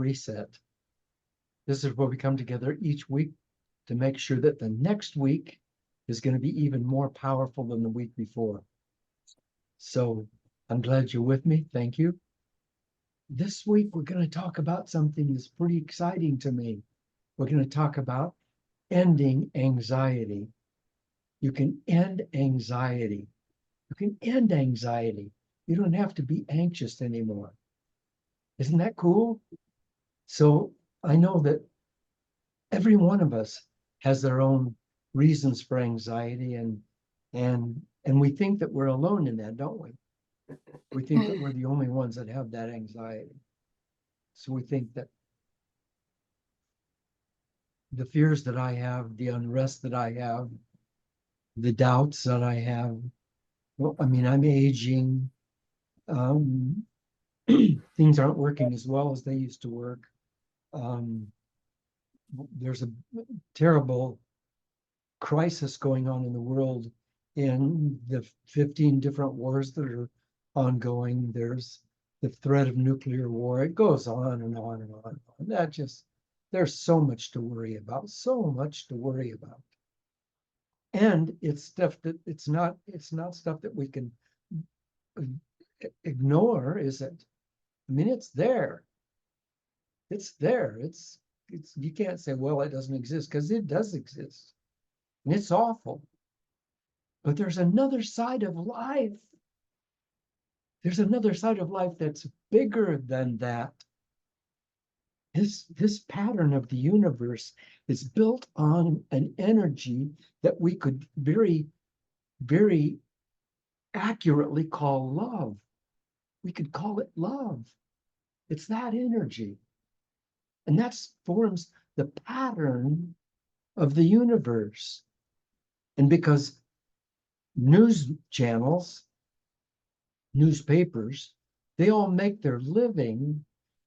reset. This is where we come together each week to make sure that the next week is going to be even more powerful than the week before. So I'm glad you're with me. Thank you. This week, we're going to talk about something that's pretty exciting to me. We're going to talk about ending anxiety. You can end anxiety. You can end anxiety. You don't have to be anxious anymore. Isn't that cool? So I know that every one of us has their own reasons for anxiety, and we think that we're alone in that, don't we? We think that we're the only ones that have that anxiety. So we think that the fears that I have, the unrest that I have, the doubts that I have, well, I mean, I'm aging. Um, things aren't working as well as they used to work. Um, there's a terrible crisis going on in the world in the 15 different wars that are ongoing. There's the threat of nuclear war. It goes on and on and on and on. That just, there's so much to worry about, so much to worry about. And it's stuff that it's not stuff that we can ignore, is it? I mean, it's there. It's there. It's you can't say, well, it doesn't exist, because it does exist. And it's awful. But there's another side of life. There's another side of life that's bigger than that. This pattern of the universe is built on an energy that we could very, very accurately call love. We could call it love. It's that energy. And that forms the pattern of the universe. And because news channels, newspapers, they all make their living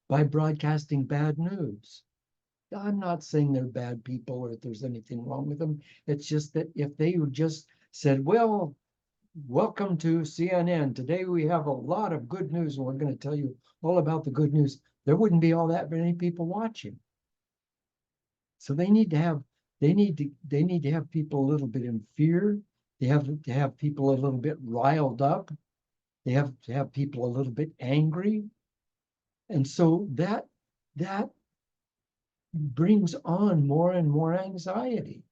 by broadcasting bad news. I'm not saying they're bad people or if there's anything wrong with them. It's just that if they just said, well, welcome to CNN. Today we have a lot of good news and we're going to tell you all about the good news, there wouldn't be all that many people watching. So they need to have people a little bit in fear. They have to have people a little bit riled up. They have to have people a little bit angry. And so that brings on more and more anxiety.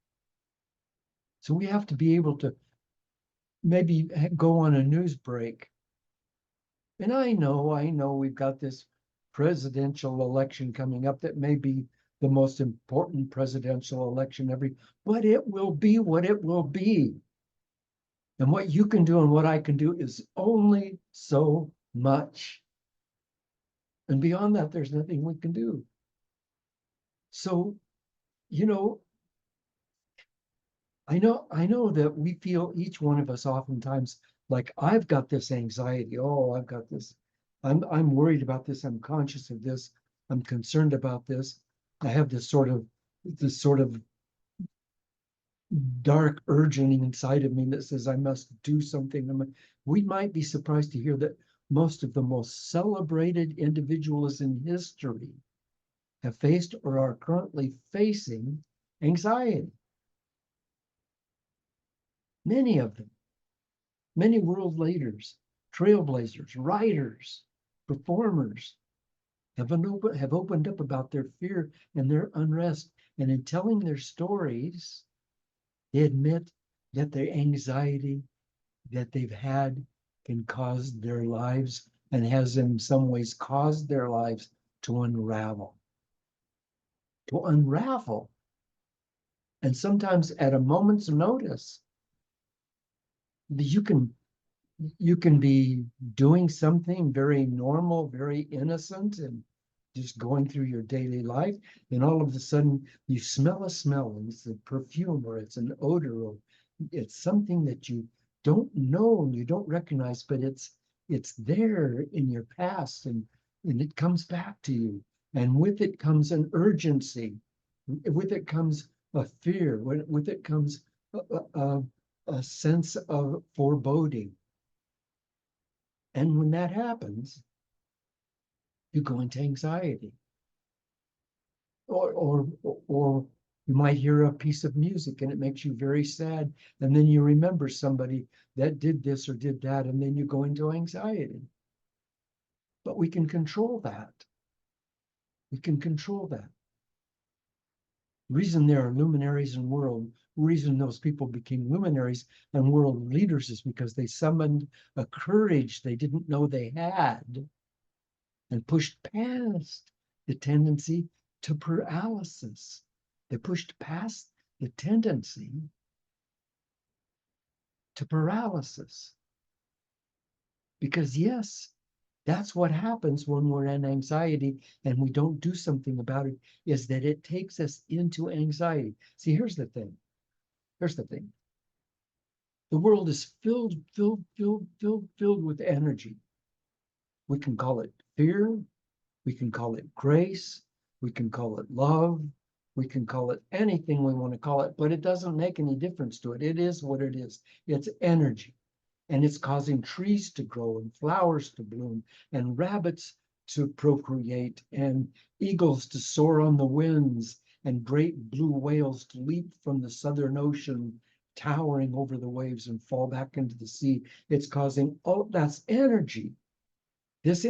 So we have to be able to maybe go on a news break. And I know we've got this presidential election coming up that may be the most important presidential election ever, but it will be what it will be. And what you can do and what I can do is only so much. And beyond that, there's nothing we can do. So, you know, I know that we feel, each one of us oftentimes, like, I've got this anxiety. Oh, I've got this. I'm worried about this. I'm conscious of this. I'm concerned about this. I have this sort of dark urging inside of me that says I must do something. We might be surprised to hear that most of the most celebrated individuals in history have faced or are currently facing anxiety. Many of them, many world leaders, trailblazers, writers, performers have opened up about their fear and their unrest. And in telling their stories, they admit that the anxiety that they've had can cause their lives, and has in some ways caused their lives to unravel. To unravel. And sometimes at a moment's notice, you can be doing something very normal, very innocent, and just going through your daily life, and all of a sudden you smell a smell, and it's a perfume or it's an odor, or it's something that you don't know and you don't recognize, but it's there in your past, and it comes back to you. And with it comes an urgency. With it comes a fear. With it comes a sense of foreboding. And when that happens, you go into anxiety. or you might hear a piece of music and it makes you very sad, and then you remember somebody that did this or did that, and then you go into anxiety. But we can control that. We can control that. The reason there are luminaries in world, reason those people became luminaries and world leaders is because they summoned a courage they didn't know they had and pushed past the tendency to paralysis. They pushed past the tendency to paralysis. Because yes, that's what happens when we're in anxiety and we don't do something about it, is that it takes us into anxiety. See, here's the thing. Here's the thing. The world is filled with energy. We can call it fear. We can call it grace. We can call it love. We can call it anything we want to call it, but it doesn't make any difference to it. It is what it is. It's energy. And it's causing trees to grow and flowers to bloom and rabbits to procreate and eagles to soar on the winds and great blue whales to leap from the Southern Ocean, towering over the waves and fall back into the sea. It's causing, oh, that's energy. This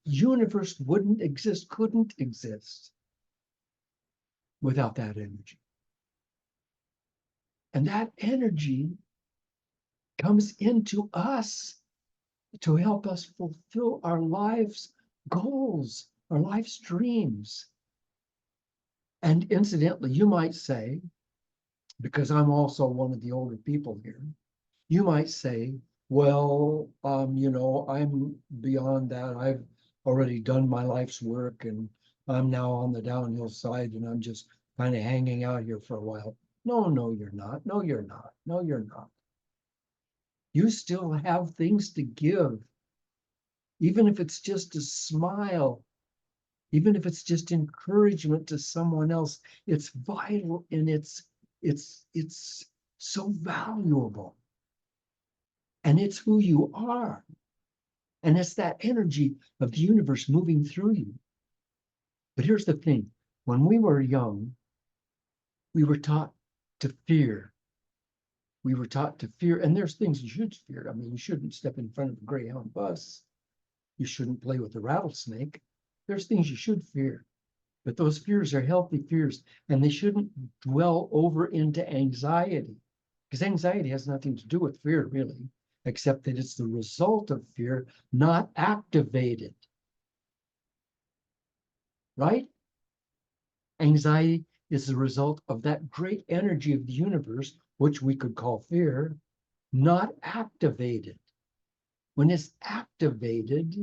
universe wouldn't exist, couldn't exist without that energy. And that energy comes into us to help us fulfill our life's goals, our life's dreams. And incidentally, you might say, because I'm also one of the older people here, you might say, well, I'm beyond that. I've already done my life's work and I'm now on the downhill side and I'm just kind of hanging out here for a while. No, you're not. No, you're not. No, you're not. You still have things to give, even if it's just a smile, even if it's just encouragement to someone else. It's vital and it's so valuable. And it's who you are. And it's that energy of the universe moving through you. But here's the thing. When we were young, we were taught to fear. We were taught to fear, and there's things you should fear. I mean, you shouldn't step in front of a Greyhound bus. You shouldn't play with a rattlesnake. There's things you should fear. But those fears are healthy fears, and they shouldn't dwell over into anxiety, because anxiety has nothing to do with fear, really, except that it's the result of fear, not activated. Right? Anxiety is the result of that great energy of the universe, which we could call fear, not activated. When it's activated,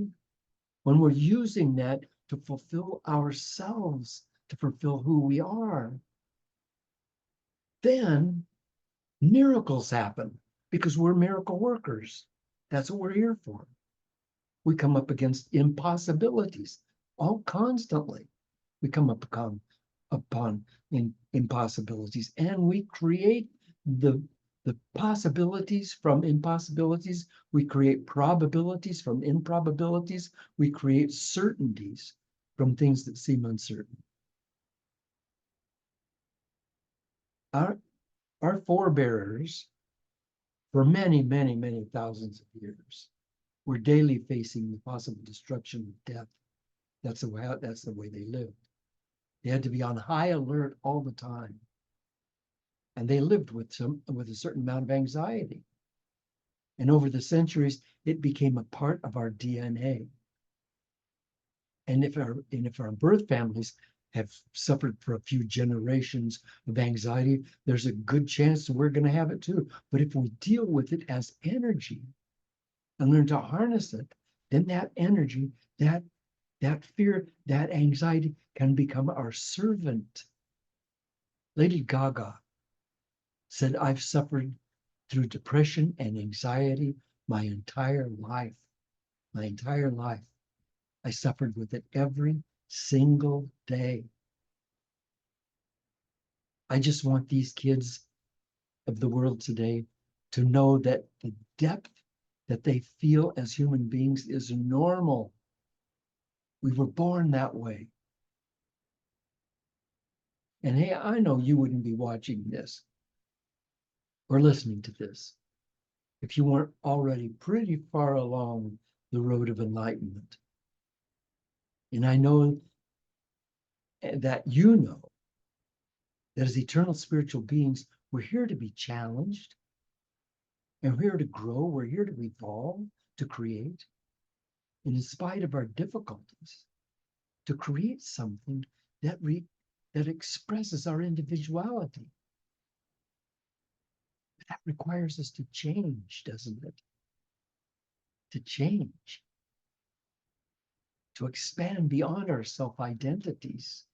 when we're using that to fulfill ourselves, to fulfill who we are, then miracles happen because we're miracle workers. That's what we're here for. We come up against impossibilities all constantly. We come upon impossibilities, and we create the possibilities from impossibilities. We create probabilities from improbabilities. We create certainties from things that seem uncertain. Our forebears, for many thousands of years, were daily facing the possible destruction of death. That's the way they lived. They had to be on high alert all the time. And they lived with a certain amount of anxiety. And over the centuries, it became a part of our DNA. And if our birth families have suffered for a few generations of anxiety, there's a good chance that we're going to have it too. But if we deal with it as energy and learn to harness it, then that energy, that fear, that anxiety can become our servant. Lady Gaga said, I've suffered through depression and anxiety my entire life. My entire life. I suffered with it every single day. I just want these kids of the world today to know that the depth that they feel as human beings is normal. We were born that way. And hey, I know you wouldn't be watching this or listening to this if you weren't already pretty far along the road of enlightenment. And I know that you know that as eternal spiritual beings, we're here to be challenged, and we're here to grow, we're here to evolve, to create, and in spite of our difficulties, to create something that that expresses our individuality. But that requires us to change, doesn't it? To change, to expand beyond our self-identities,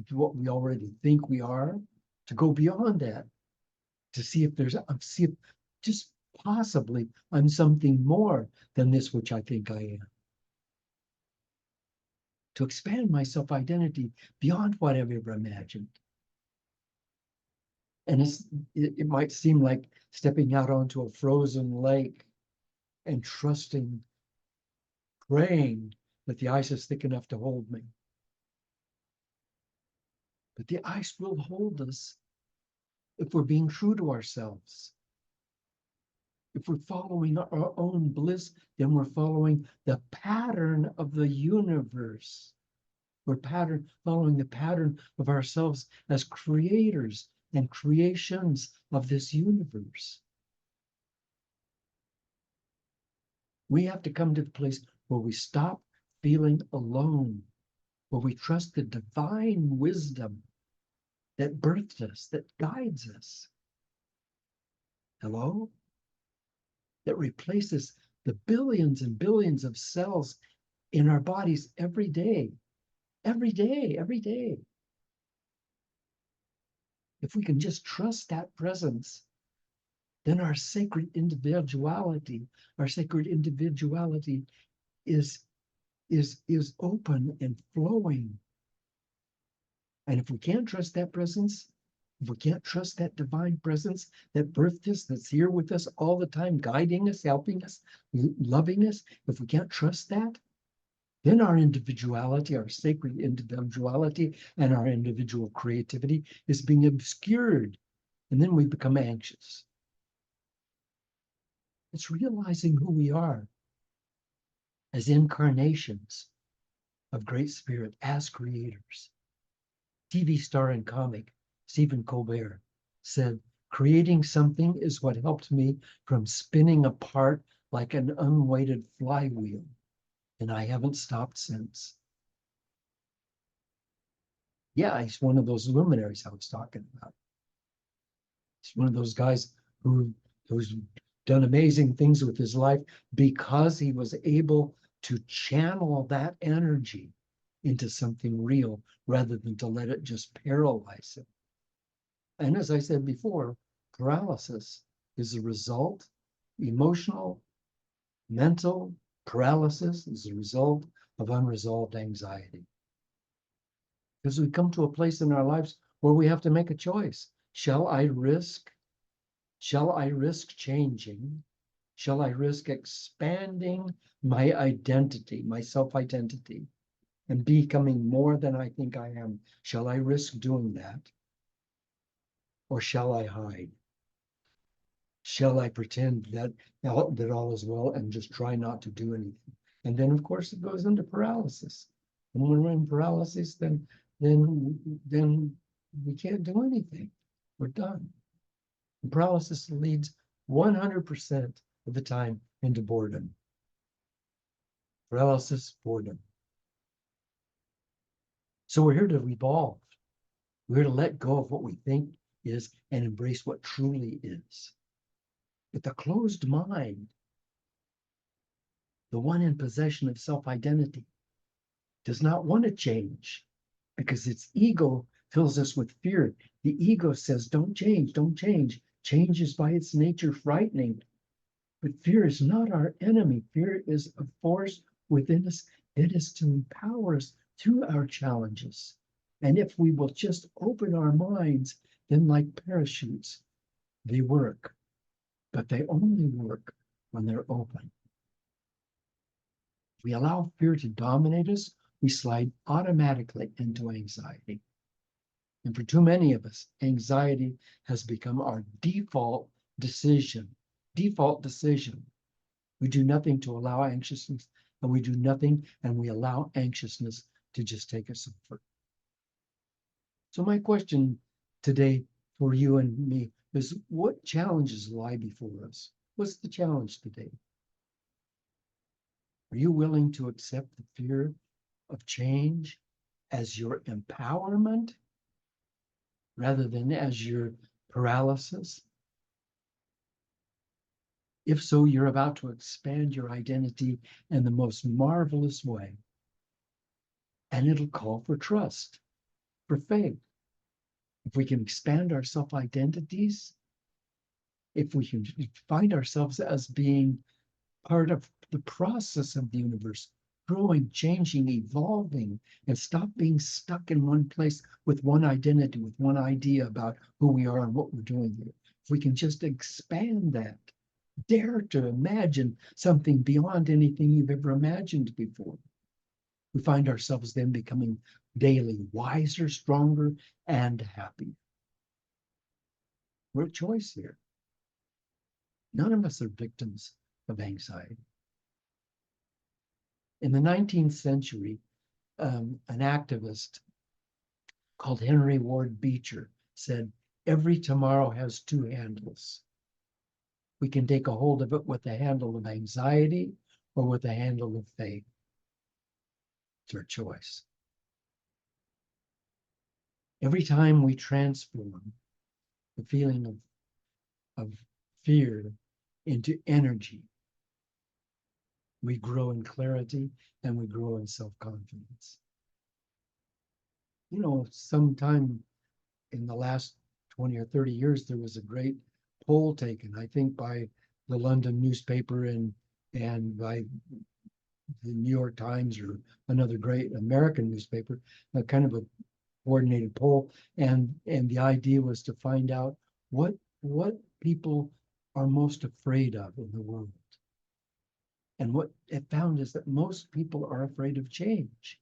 to what we already think we are, to go beyond that, to see if see if just possibly I'm something more than this which I think I am. To expand my self-identity beyond what I've ever imagined. And it might seem like stepping out onto a frozen lake and trusting, praying that the ice is thick enough to hold me. But the ice will hold us if we're being true to ourselves. If we're following our own bliss, then we're following the pattern of the universe. We're following the pattern of ourselves as creators and creations of this universe. We have to come to the place where we stop feeling alone, where we trust the divine wisdom that birthed us, that guides us. Hello? That replaces the billions and billions of cells in our bodies every day. Every day, every day. If we can just trust that presence, then our sacred individuality is open and flowing. And if we can't trust that presence, if we can't trust that divine presence that birthed us, that's here with us all the time, guiding us, helping us, loving us, if we can't trust that, then our individuality, our sacred individuality, and our individual creativity is being obscured. And then we become anxious. It's realizing who we are as incarnations of Great Spirit, as creators. TV star and comic Stephen Colbert said, "Creating something is what helped me from spinning apart like an unweighted flywheel, and I haven't stopped since." Yeah, he's one of those luminaries I was talking about. He's one of those guys who's done amazing things with his life because he was able to channel that energy into something real rather than to let it just paralyze him. And as I said before, paralysis is a result, emotional, mental paralysis is a result of unresolved anxiety. Because we come to a place in our lives where we have to make a choice. Shall I risk changing? Shall I risk expanding my identity, my self-identity, and becoming more than I think I am? Shall I risk doing that? Or shall I hide? Shall I pretend that all is well and just try not to do anything? And then, of course, it goes into paralysis. And when we're in paralysis, then we can't do anything. We're done. And paralysis leads 100% of the time into boredom. Paralysis, boredom. So we're here to evolve. We're here to let go of what we think is and embrace what truly is. But the closed mind, the one in possession of self-identity, does not want to change because its ego fills us with fear. The ego says, don't change, don't change. Change is by its nature frightening. But fear is not our enemy. Fear is a force within us that is to empower us through our challenges. And if we will just open our minds, then like parachutes, they work. But they only work when they're open. If we allow fear to dominate us, we slide automatically into anxiety. And for too many of us, anxiety has become our default decision. Default decision. We do nothing to allow anxiousness, and we do nothing and we allow anxiousness to just take us over. So my question today for you and me is, what challenges lie before us? What's the challenge today? Are you willing to accept the fear of change as your empowerment rather than as your paralysis? If so, you're about to expand your identity in the most marvelous way. And it'll call for trust, for faith. If we can expand our self-identities, if we can find ourselves as being part of the process of the universe, growing, changing, evolving, and stop being stuck in one place with one identity, with one idea about who we are and what we're doing here. If we can just expand that, dare to imagine something beyond anything you've ever imagined before, we find ourselves then becoming daily wiser, stronger, and happier. We're a choice here. None of us are victims of anxiety. In the 19th century, an activist called Henry Ward Beecher said, "Every tomorrow has two handles. We can take a hold of it with the handle of anxiety or with the handle of faith. It's our choice." Every time we transform the feeling of fear into energy, we grow in clarity and we grow in self-confidence. You know, sometime in the last 20 or 30 years, there was a great poll taken, I think, by the London newspaper and by the New York Times or another great American newspaper, kind of a coordinated poll. And the idea was to find out what people are most afraid of in the world. And what it found is that most people are afraid of change.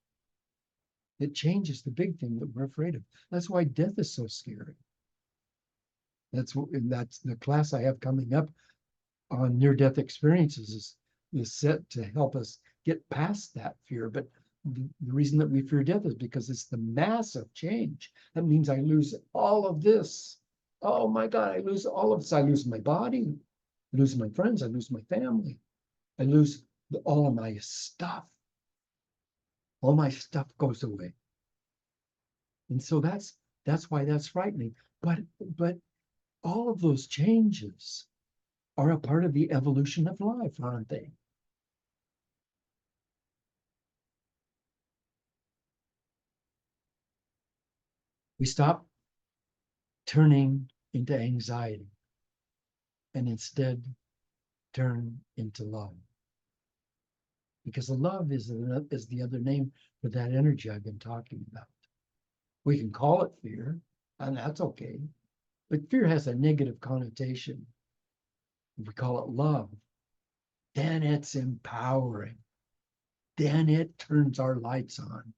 That change is the big thing that we're afraid of. That's why death is so scary. That's the class I have coming up on near-death experiences is set to help us get past that fear. But the reason that we fear death is because it's the massive change. That means I lose all of this. Oh my God, I lose all of this. I lose my body, I lose my friends, I lose my family, I lose all of my stuff. All my stuff goes away. And so that's why that's frightening. But all of those changes are a part of the evolution of life, aren't they? We stop turning into anxiety and instead turn into love. Because the love is the other name for that energy I've been talking about. We can call it fear, and that's okay. But fear has a negative connotation. If we call it love, then it's empowering. Then it turns our lights on.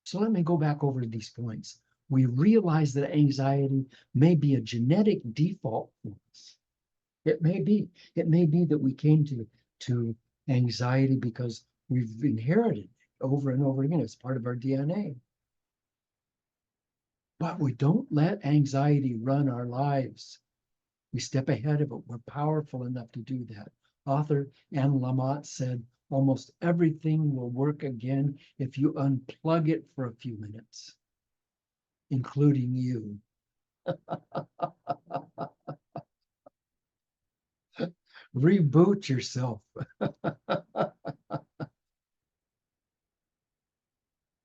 So let me go back over to these points. We realize that anxiety may be a genetic default for us. It may be. It may be that we came to anxiety because we've inherited it over and over again. It's part of our DNA. But we don't let anxiety run our lives. We step ahead of it. We're powerful enough to do that. Author Anne Lamott said, "Almost everything will work again if you unplug it for a few minutes, including you." Reboot yourself.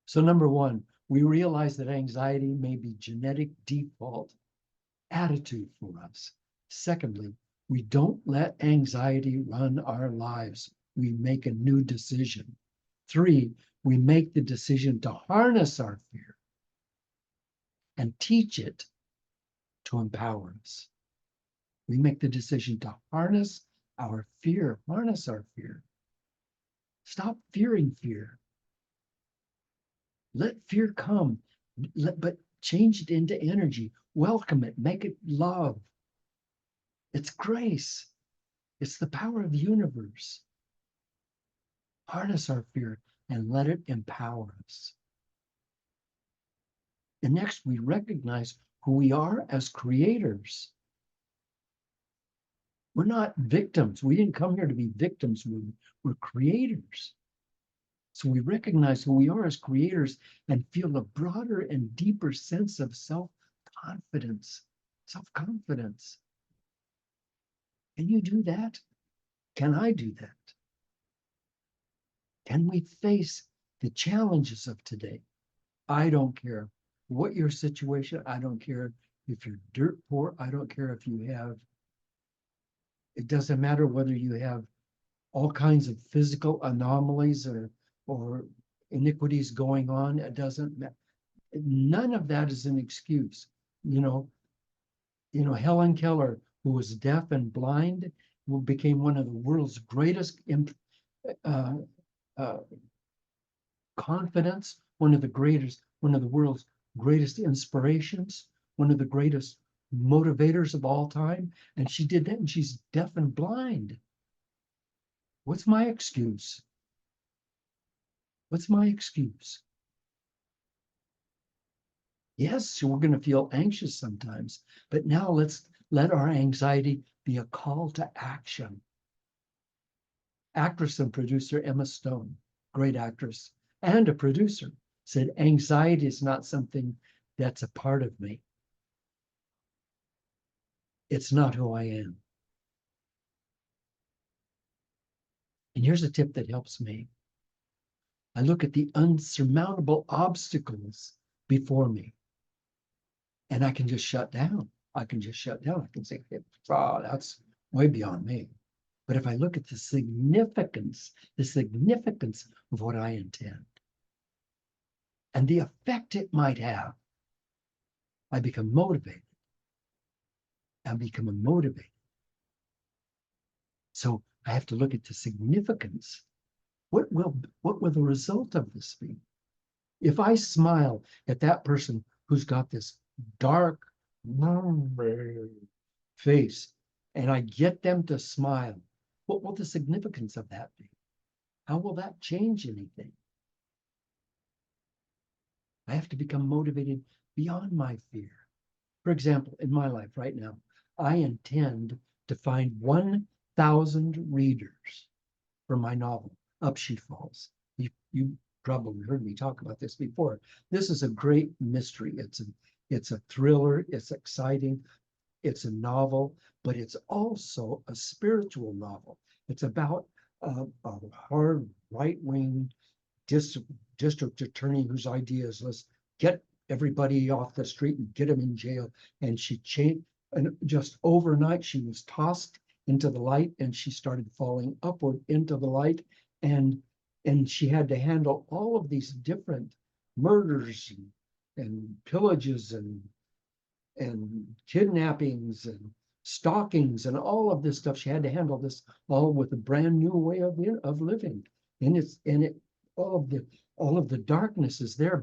So number one, we realize that anxiety may be genetic default attitude for us. Secondly, we don't let anxiety run our lives. We make a new decision. Three, we make the decision to harness our fear and teach it to empower us. We make the decision to harness our fear, harness our fear. Stop fearing fear. Let fear come. but change it into energy. Welcome it, make it love. It's grace. It's the power of the universe. Harness our fear and let it empower us. And next, we recognize who we are as creators. We're not victims. We didn't come here to be victims. We're creators. So we recognize who we are as creators and feel a broader and deeper sense of self-confidence. Self-confidence. Can you do that? Can I do that? Can we face the challenges of today? I don't care what your situation. I don't care if you're dirt poor. I don't care if you have, it doesn't matter whether you have all kinds of physical anomalies or iniquities going on. It doesn't matter. None of that is an excuse. You know, Helen Keller, who was deaf and blind, who became one of the world's greatest uh, uh, confidence, one of the world's greatest inspirations, one of the greatest motivators of all time. And she did that, and she's deaf and blind. What's my excuse? What's my excuse? Yes, we're going to feel anxious sometimes, but now let's let our anxiety be a call to action. Actress and producer Emma Stone, great actress and a producer, said anxiety is not something that's a part of me. It's not who I am. And here's a tip that helps me. I look at the unsurmountable obstacles before me, and I can just shut down. I can say, oh, that's way beyond me. But if I look at the significance of what I intend and the effect it might have, I become motivated. So I have to look at the significance. What will the result of this be? If I smile at that person who's got this dark face and I get them to smile, what will the significance of that be? How will that change anything? I have to become motivated beyond my fear. For example, in my life right now, I intend to find 1,000 readers for my novel, Up She Falls. You probably heard me talk about this before. This is a great mystery. It's a thriller. It's exciting. It's a novel, but it's also a spiritual novel. It's about a hard right-wing district attorney whose idea is let's get everybody off the street and get them in jail. And she changed, and just overnight she was tossed into the light and she started falling upward into the light. And she had to handle all of these different murders and pillages and kidnappings and stalkings and all of this stuff. She had to handle this all with a brand new way of living. And all of the darkness is there,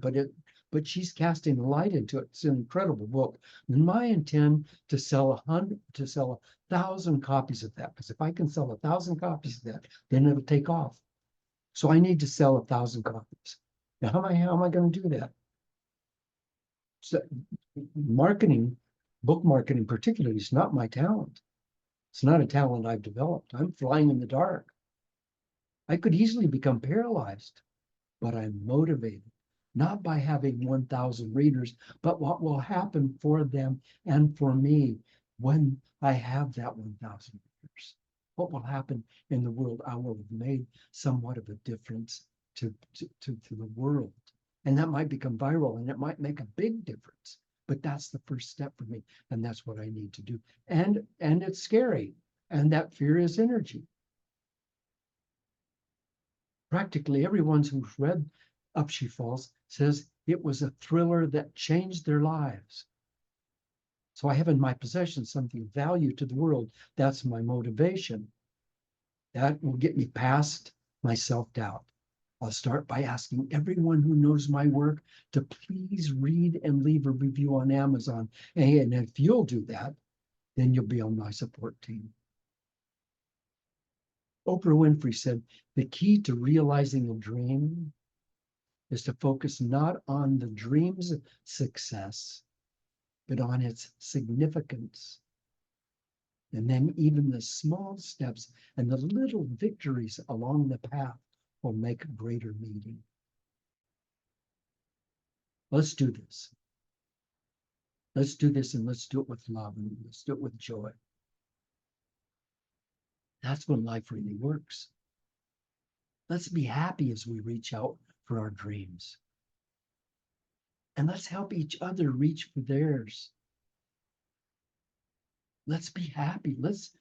but she's casting light into it. It's an incredible book. And my intent to sell 1,000 copies of that, because if I can sell 1,000 copies of that, then it'll take off. So I need to sell 1,000 copies. Now, how am I going to do that? So marketing, book marketing particularly, is not my talent. It's not a talent I've developed. I'm flying in the dark. I could easily become paralyzed, but I'm motivated, not by having 1,000 readers, but what will happen for them and for me when I have that 1,000 readers. What will happen in the world? I will have made somewhat of a difference to the world. And that might become viral and it might make a big difference. But that's the first step for me. And that's what I need to do. And it's scary. And that fear is energy. Practically everyone who's read Up She Falls says it was a thriller that changed their lives. So I have in my possession something of value to the world. That's my motivation. That will get me past my self-doubt. I'll start by asking everyone who knows my work to please read and leave a review on Amazon. And if you'll do that, then you'll be on my support team. Oprah Winfrey said, the key to realizing a dream is to focus not on the dream's success, but on its significance. And then even the small steps and the little victories along the path will make a greater meaning. Let's do this. Let's do this, and let's do it with love, and let's do it with joy. That's when life really works. Let's be happy as we reach out for our dreams. And let's help each other reach for theirs. Let's be happy. Let's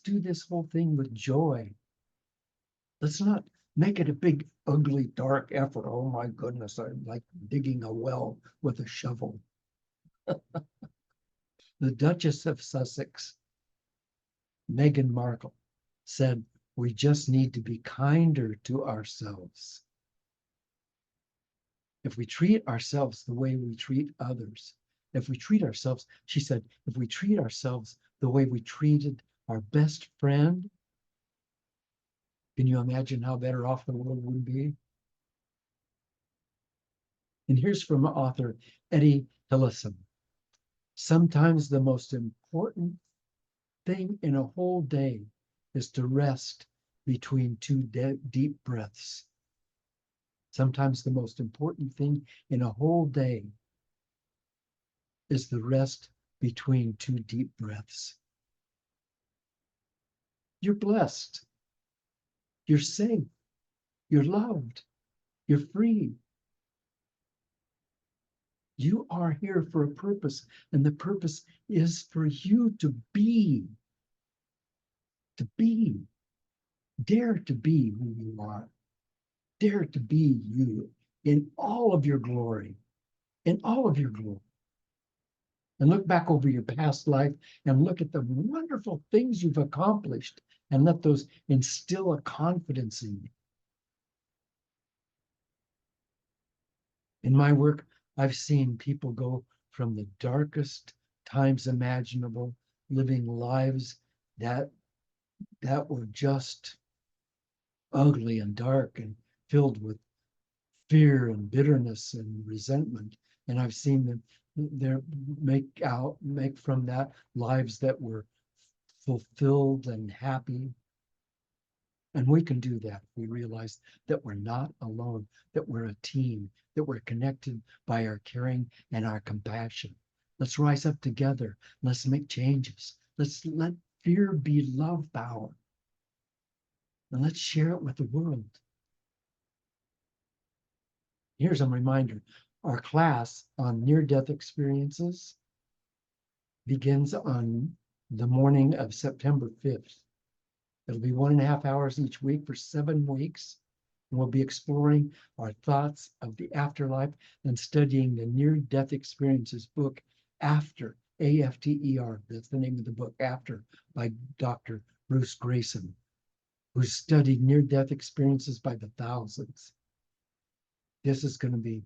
do this whole thing with joy. Let's not make it a big, ugly, dark effort. Oh my goodness, I'm like digging a well with a shovel. The Duchess of Sussex, Meghan Markle, said, we just need to be kinder to ourselves. If we treat ourselves the way we treat others, if we treat ourselves, she said, if we treat ourselves the way we treated our best friend, can you imagine how better off the world would be? And here's from author Eddie Hillison. Sometimes the most important thing in a whole day is to rest between two deep breaths. Sometimes the most important thing in a whole day is the rest between two deep breaths. You're blessed. You're safe. You're loved. You're free. You are here for a purpose, and the purpose is for you to be. To be. Dare to be who you are. Dare to be you in all of your glory. In all of your glory. And look back over your past life and look at the wonderful things you've accomplished and let those instill a confidence in you. In my work, I've seen people go from the darkest times imaginable, living lives that were just ugly and dark and filled with fear and bitterness and resentment. And I've seen them make from that lives that were fulfilled and happy. And we can do that. We realize that we're not alone, that we're a team, that we're connected by our caring and our compassion. Let's rise up together. Let's make changes. Let's let fear be love power. And let's share it with the world. Here's a reminder. Our class on near-death experiences begins on the morning of September 5th. It'll be 1.5 hours each week for 7 weeks. And we'll be exploring our thoughts of the afterlife and studying the near-death experiences book, After, AFTER. That's the name of the book, After, by Dr. Bruce Grayson, who's studied near-death experiences by the thousands. This is going to be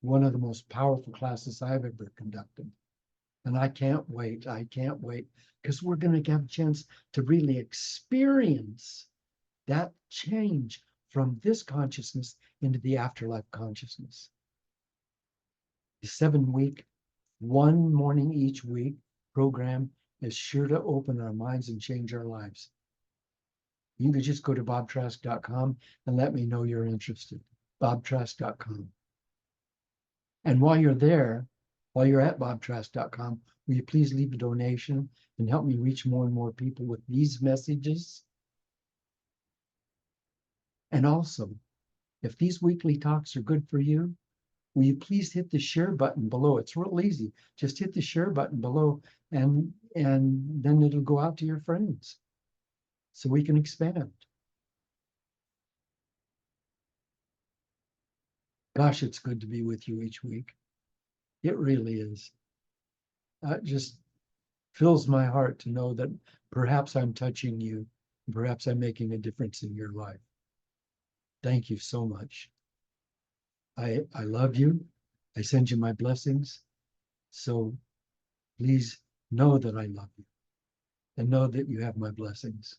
one of the most powerful classes I've ever conducted. And I can't wait. I can't wait, because we're going to have a chance to really experience that change from this consciousness into the afterlife consciousness. The 7-week, 1 morning each week program is sure to open our minds and change our lives. You can just go to bobtrask.com and let me know you're interested. bobtrask.com. And while you're there, while you're at bobtrask.com, will you please leave a donation and help me reach more and more people with these messages? And also, if these weekly talks are good for you, will you please hit the share button below? It's real easy. Just hit the share button below, and then it'll go out to your friends so we can expand. Gosh, it's good to be with you each week. It really is. It just fills my heart to know that perhaps I'm touching you, perhaps I'm making a difference in your life. Thank you so much. I love you. I send you my blessings. So please know that I love you and know that you have my blessings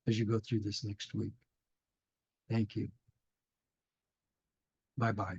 as you go through this next week. Thank you. Bye-bye.